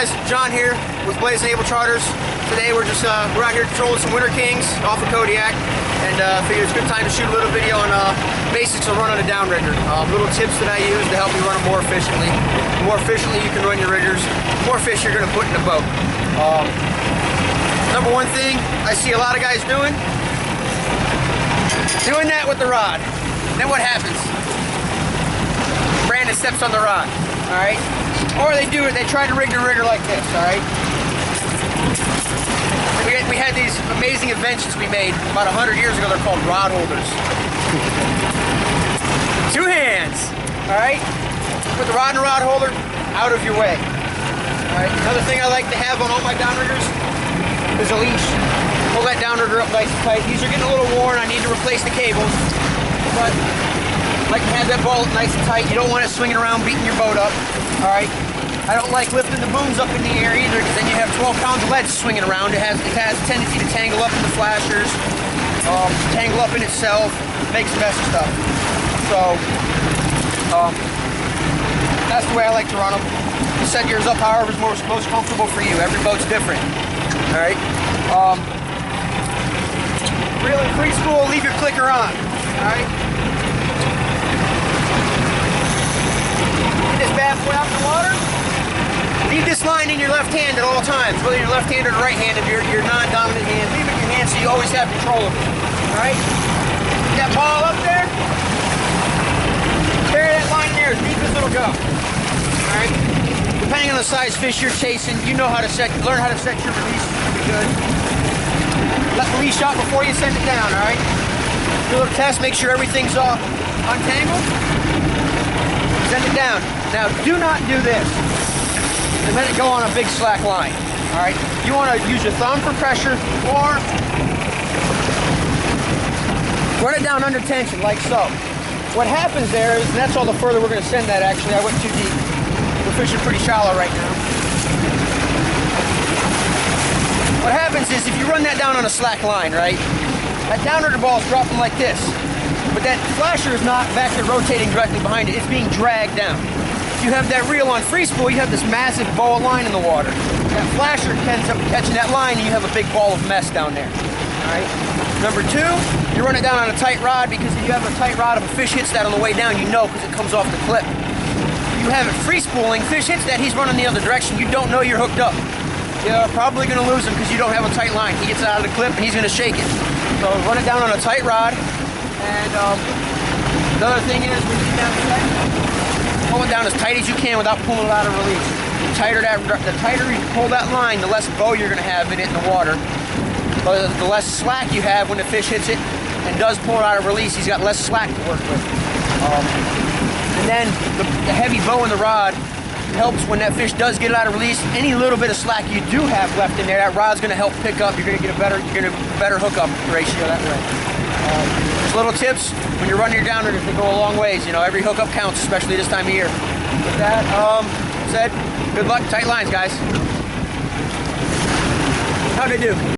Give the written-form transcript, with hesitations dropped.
guys? John here with Blazing Able Charters. Today we're out here trolling some Winter Kings off of Kodiak, and figured it's a good time to shoot a little video on basics of running a downrigger. Little tips that I use to help you run them more efficiently. The more efficiently you can run your riggers, the more fish you're going to put in the boat. Number one thing I see a lot of guys doing that with the rod. Then what happens? Brandon steps on the rod. All right. Or they try to rig the rigger like this, all right? We had these amazing inventions we made about 100 years ago. They're called rod holders. 2 hands, all right? Put the rod in the rod holder out of your way. All right. Another thing I like to have on all my downriggers is a leash. Pull that downrigger up nice and tight. These are getting a little worn. I need to replace the cables, but I like to have that bolt nice and tight. You don't want it swinging around, beating your boat up. All right. I don't like lifting the booms up in the air either, because then you have 12 pounds of lead swinging around. It has a tendency to tangle up in the flashers, tangle up in itself, makes a mess of stuff. So that's the way I like to run them. You set yours up however is most comfortable for you. Every boat's different. All right. Reel and free spool, leave your clicker on. All right. Get this bad boy out in the water. Leave this line in your left hand at all times, whether you're left-handed or right-handed, your non-dominant hand. Leave it in your hand so you always have control of it. All right. Get that ball up there. Carry that line there as deep as it'll go. All right. Depending on the size fish you're chasing, you know how to learn how to set your release pretty good. Let the leash out before you send it down, all right? Do a little test, make sure everything's untangled. Send it down. Now, do not do this and let it go on a big slack line, all right? You want to use your thumb for pressure, or run it down under tension, like so. What happens there is, and that's all the further we're going to send that, actually. I went too deep. We're fishing pretty shallow right now. What happens is, if you run that down on a slack line, right, that downrigger ball is dropping like this, but that flasher is not back there rotating directly behind it. It's being dragged down. If you have that reel on free spool, you have this massive ball of line in the water. That flasher ends up catching that line, and you have a big ball of mess down there. All right. Number 2, you run it down on a tight rod, because if you have a tight rod, if a fish hits that on the way down, you know, because it comes off the clip. You have it free spooling, fish hits that, he's running the other direction, you don't know you're hooked up. You're probably going to lose him because you don't have a tight line. He gets it out of the clip and he's going to shake it. So run it down on a tight rod. And the other thing is, when you get down tight, pull it down as tight as you can without pulling it out of release. The tighter you pull that line, the less bow you're going to have in it in the water. But the less slack you have when the fish hits it and does pull it out of release, he's got less slack to work with. And then the heavy bow in the rod helps when that fish does get it out of release. Any little bit of slack you do have left in there, that rod's going to help pick up. You're going to get a better hookup ratio that way. Just little tips when you're running your downriggers, they go a long ways. You know, every hookup counts, especially this time of year. With that said, good luck, tight lines, guys. How'd they do?